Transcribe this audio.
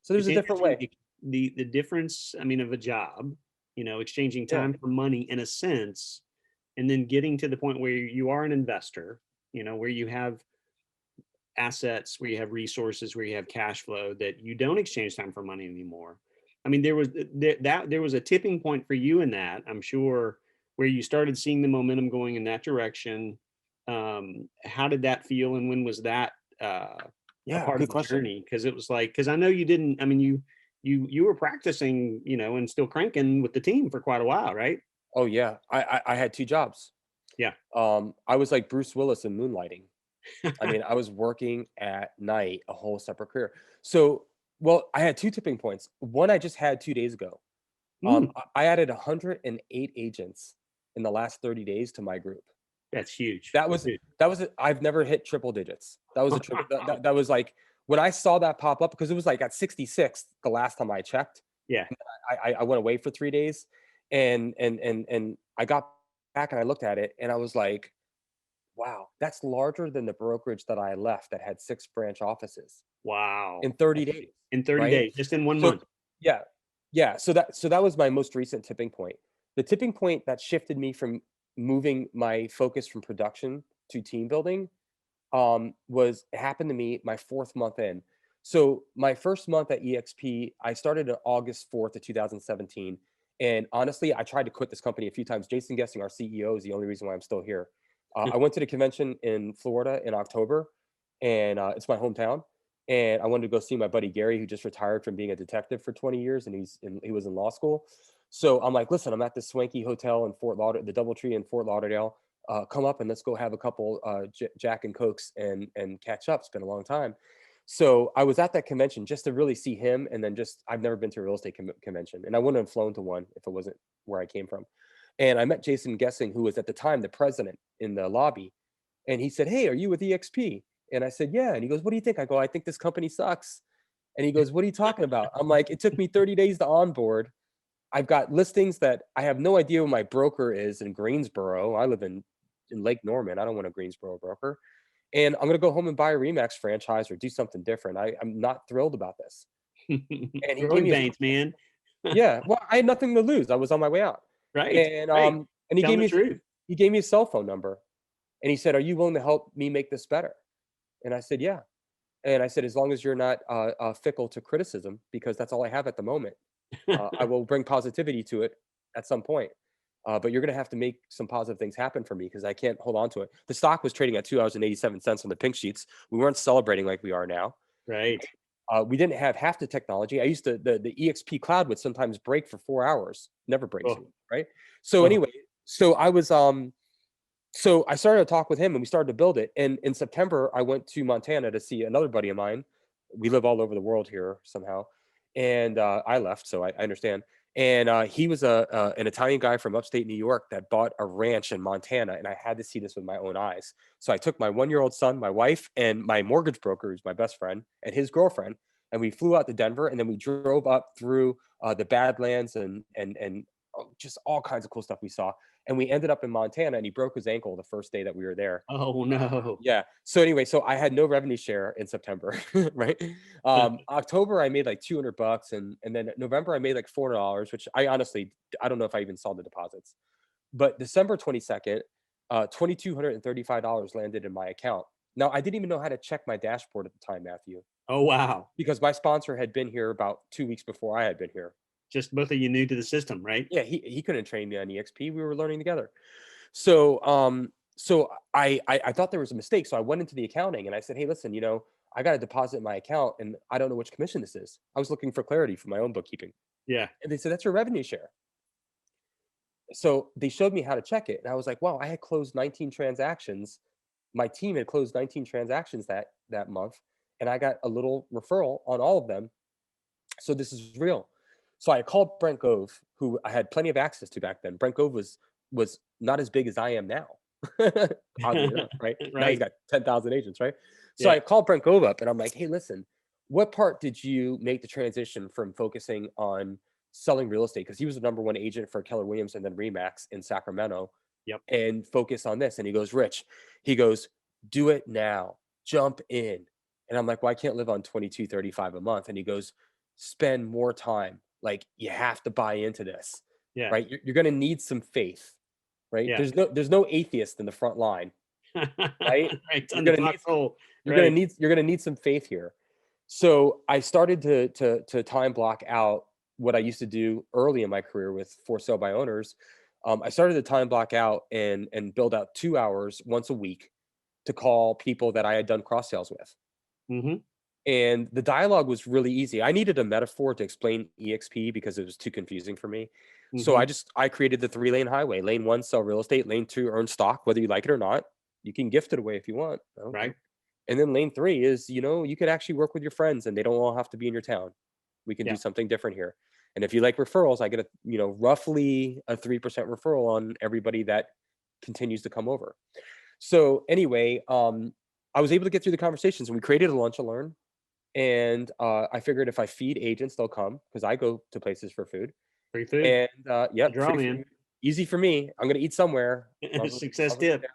So there's It's a different interesting, way. the difference, I mean, of a job, you know, exchanging Yeah. time for money in a sense, and then getting to the point where you are an investor, you know, where you have assets, where you have resources, where you have cash flow, that you don't exchange time for money anymore. I mean, there was a tipping point for you in that, I'm sure, where you started seeing the momentum going in that direction. How did that feel, and when was that a Yeah, part of good the question. journey? Because it was like, because I know you didn't. I mean, you were practicing, you know, and still cranking with the team for quite a while, right? Oh yeah, I had 2 jobs. Yeah. I was like Bruce Willis in Moonlighting. I mean, I was working at night, a whole separate career. So, well, I had 2 tipping points. One I just had 2 days ago. Mm, I added 108 agents in the last 30 days to my group. that's huge. That was Dude. I've never hit triple digits. That was a triple that was like when I saw that pop up because it was like at 66 the last time I checked. Yeah. I went away for 3 days and I got back and I looked at it and I was like, "Wow, that's larger than the brokerage that I left that had 6 branch offices Wow. in 30 That's days." in 30 Right? days, just in 1 month. So yeah. Yeah, so that was my most recent tipping point. The tipping point that shifted me from moving my focus from production to team building was it happened to me my 4th month in. So my first month at EXP, I started on August 4th of 2017. And honestly, I tried to quit this company a few times. Jason Guessing, our CEO, is the only reason why I'm still here. I went to the convention in Florida in October, and it's my hometown. And I wanted to go see my buddy Gary, who just retired from being a detective for 20 years, and he was in law school. So I'm like, listen, I'm at this swanky hotel in Fort Lauderdale, the DoubleTree in Fort Lauderdale. Come up and let's go have a couple Jack and Cokes and catch up. It's been a long time. So I was at that convention just to really see him, and then just I've never been to a real estate convention, and I wouldn't have flown to one if it wasn't where I came from. And I met Jason Guessing, who was at the time the president in the lobby, and he said, "Hey, are you with EXP?" And I said, "Yeah." And he goes, "What do you think?" I go, "I think this company sucks." And he goes, "What are you talking about?" I'm like, "It took me 30 days to onboard. I've got listings that I have no idea who my broker is in Greensboro. I live in Lake Norman. I don't want a Greensboro broker. And I'm gonna go home and buy a Remax franchise or do something different. I'm not thrilled about this." And he gave Growing me his pains, man. yeah, well, I had nothing to lose. I was on my way out. Right, And right. he Telling gave the me truth. he gave me his cell phone number and he said, "Are you willing to help me make this better?" And I said, "Yeah." And I said, "As long as you're not fickle to criticism, because that's all I have at the moment. I will bring positivity to it at some point. But you're going to have to make some positive things happen for me because I can't hold on to it." The stock was trading at $2.87 on the pink sheets. We weren't celebrating like we are now. Right. We didn't have half the technology. I used to the EXP cloud would sometimes break for 4 hours. Never breaks Oh, anymore, right? So oh, anyway, so I was so I started to talk with him and we started to build it. And in September, I went to Montana to see another buddy of mine. We live all over the world here somehow. And I left, so I understand. And he was an Italian guy from upstate New York that bought a ranch in Montana. And I had to see this with my own eyes. So I took my 1-year-old son, my wife, and my mortgage broker, who's my best friend, and his girlfriend. And we flew out to Denver and then we drove up through the Badlands and just all kinds of cool stuff we saw. And we ended up in Montana and he broke his ankle the first day that we were there. oh no. Yeah. So anyway, so I had no revenue share in September, right? October I made like 200 bucks and then November I made like $400, which I honestly I don't know if I even saw the deposits. But December 22nd, $2,235 landed in my account. Now I didn't even know how to check my dashboard at the time, Matthew, Oh, wow. because my sponsor had been here about 2 weeks before I had been here. Just both of you new to the system, right? Yeah, he couldn't train me on EXP. We were learning together. So, I thought there was a mistake. So I went into the accounting and I said, "Hey, listen, I got to deposit in my account and I don't know which commission this is." I was looking for clarity for my own bookkeeping. Yeah. And they said, "That's your revenue share." So they showed me how to check it. And I was like, wow, I had closed 19 transactions. My team had closed 19 transactions that month. And I got a little referral on all of them. So this is real. So I called Brent Gove, who I had plenty of access to back then. Brent Gove was not as big as I am now. Oddly enough, right? Now he's Right. got 10,000 agents, right? So Yeah. I called Brent Gove up and I'm like, "Hey, listen, what part did you make the transition from focusing on selling real estate?" Because he was the number one agent for Keller Williams and then Remax in Sacramento, Yep. and focus on this. And he goes, "Rich," he goes, "do it now. Jump in." And I'm like, "Well, I can't live on 22.35 a month." And he goes, spend more time. Like, you have to buy into this, Yeah. right? You're going to need some faith, right? Yeah. There's no atheist in the front line, right? Right. You're On the going to need foxhole. Right. you're going to need some faith here. So I started to time block out what I used to do early in my career with for sale by owners. I started to time block out and build out 2 hours once a week to call people that I had done cross sales with. Hmm. And the dialogue was really easy. I needed a metaphor to explain EXP because it was too confusing for me. So Hmm. I created the 3-lane highway. Lane 1, sell real estate. Lane 2, earn stock, whether you like it or not. You can gift it away if you want. I don't Right. care. And then lane 3 is, you could actually work with your friends and they don't all have to be in your town. We can do Yeah. something different here. And if you like referrals, I get roughly a 3% referral on everybody that continues to come over. So anyway, I was able to get through the conversations and we created a lunch and learn. And I figured if I feed agents, they'll come because I go to places for food. Free food. And The yep, draw, free man. food, easy for me. I'm gonna eat somewhere. Might as well Success might as well eat tip. there.